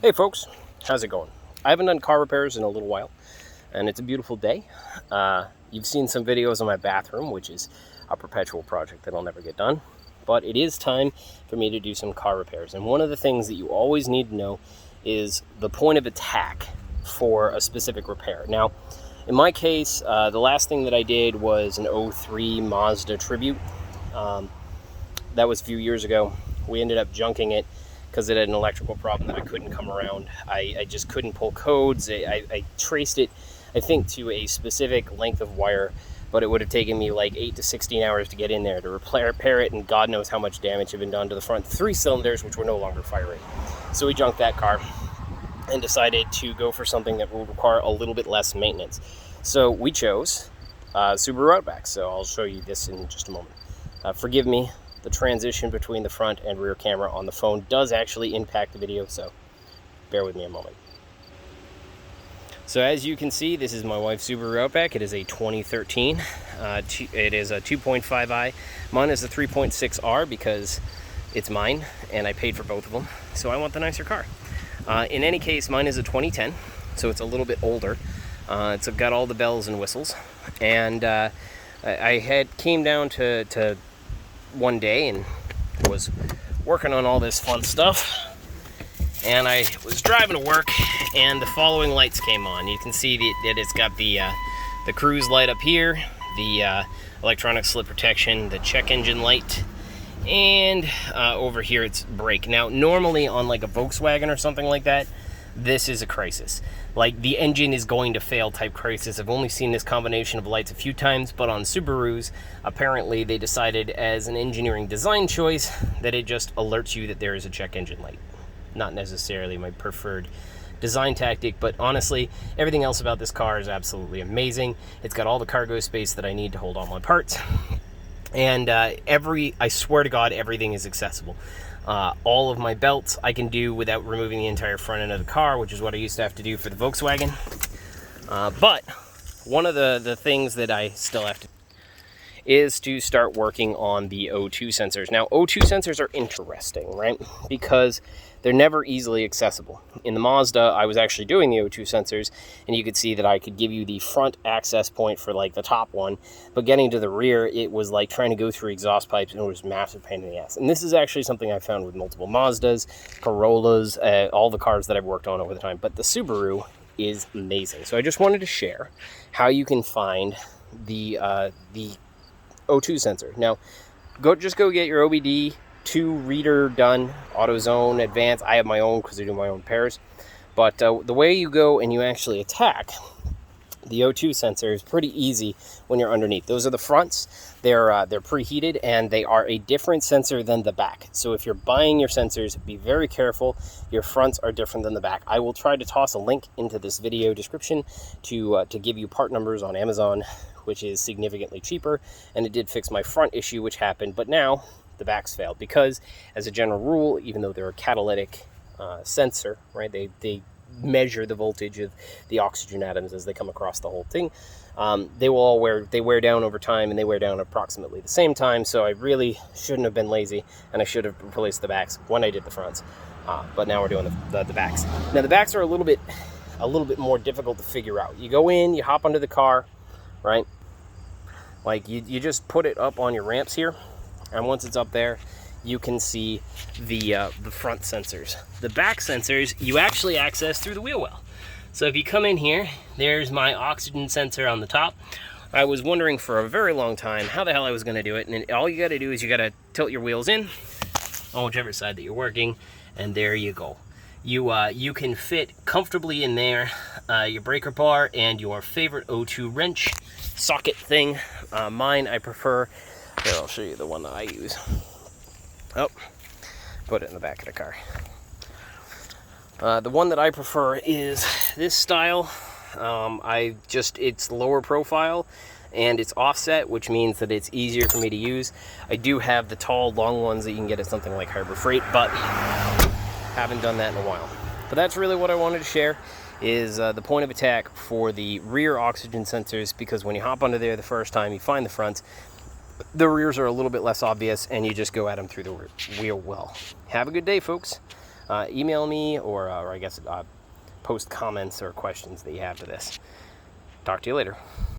Hey folks, how's it going? I haven't done car repairs in a little while, and it's a beautiful day. You've seen some videos of my bathroom, which is a perpetual project that'll never get done. But it is time for me to do some car repairs. And one of the things that you always need to know is the point of attack for a specific repair. Now, in my case, the last thing that I did was an 03 Mazda Tribute. That was a few years ago. We ended up junking it because it had an electrical problem that I couldn't come around. I just couldn't pull codes. I traced it, I think, to a specific length of wire, but it would have taken me like 8 to 16 hours to get in there to repair it, and God knows how much damage had been done to the front 3 cylinders, which were no longer firing. So we junked that car and decided to go for something that will require a little bit less maintenance. So we chose Subaru Outback. So I'll show you this in just a moment. Forgive me. The transition between the front and rear camera on the phone does actually impact the video, so bear with me a moment. So as you can see, this is my wife's Subaru Outback. It is a 2013. It is a 2.5i. Mine is a 3.6R because it's mine and I paid for both of them, so I want the nicer car. In any case, mine is a 2010, so it's a little bit older. It's got all the bells and whistles, and I came down to one day and was working on all this fun stuff, and I was driving to work and the following lights came on. You can see that it's got the cruise light up here, the electronic slip protection, the check engine light, and over here it's brake. Now normally on like a Volkswagen or something like that, this is a crisis. Like the engine is going to fail type crisis. I've only seen this combination of lights a few times, but on Subarus, apparently they decided as an engineering design choice that it just alerts you that there is a check engine light. Not necessarily my preferred design tactic, but honestly, everything else about this car is absolutely amazing. It's got all the cargo space that I need to hold all my parts. And I swear to God, everything is accessible. All of my belts I can do without removing the entire front end of the car, which is what I used to have to do for the Volkswagen. But one of the things that I still have to do is to start working on the O2 sensors. Now, O2 sensors are interesting, right? Because they're never easily accessible. In the Mazda, I was actually doing the O2 sensors, and you could see that I could give you the front access point for like the top one, but getting to the rear, it was like trying to go through exhaust pipes, and it was a massive pain in the ass. And this is actually something I found with multiple Mazdas, Corollas, all the cars that I've worked on over the time. But the Subaru is amazing. So I just wanted to share how you can find the O2 sensor. Now, just go get your OBD 2 reader done, AutoZone, Advanced. I have my own because I do my own pairs. But the way you go and you actually attack the O2 sensor is pretty easy when you're underneath. Those are the fronts. They're preheated, and they are a different sensor than the back. So if you're buying your sensors, be very careful. Your fronts are different than the back. I will try to toss a link into this video description to give you part numbers on Amazon, which is significantly cheaper, and it did fix my front issue, which happened, but now the backs failed because, as a general rule, even though they're a catalytic sensor, right, they measure the voltage of the oxygen atoms as they come across the whole thing. They wear down over time, and they wear down approximately the same time. So I really shouldn't have been lazy, and I should have replaced the backs when I did the fronts. But now we're doing the backs. Now the backs are a little bit more difficult to figure out. You go in, you hop under the car, right? Like you just put it up on your ramps here, and once it's up there, you can see the front sensors. The back sensors you actually access through the wheel well. So if you come in here, there's my oxygen sensor on the top. I was wondering for a very long time how the hell I was going to do it, and all you got to do is you got to tilt your wheels in on whichever side that you're working, and there you go. You can fit comfortably in there your breaker bar and your favorite O2 wrench socket thing. Mine I prefer. Here, I'll show you the one that I use. Oh, put it in the back of the car. The one that I prefer is this style. It's lower profile and it's offset, which means that it's easier for me to use. I do have the tall, long ones that you can get at something like Harbor Freight, but haven't done that in a while. But that's really what I wanted to share, is the point of attack for the rear oxygen sensors, because when you hop under there the first time, you find the fronts. The rears are a little bit less obvious, and you just go at them through the wheel well. Have a good day, folks. email me or I guess post comments or questions that you have to this. Talk to you later.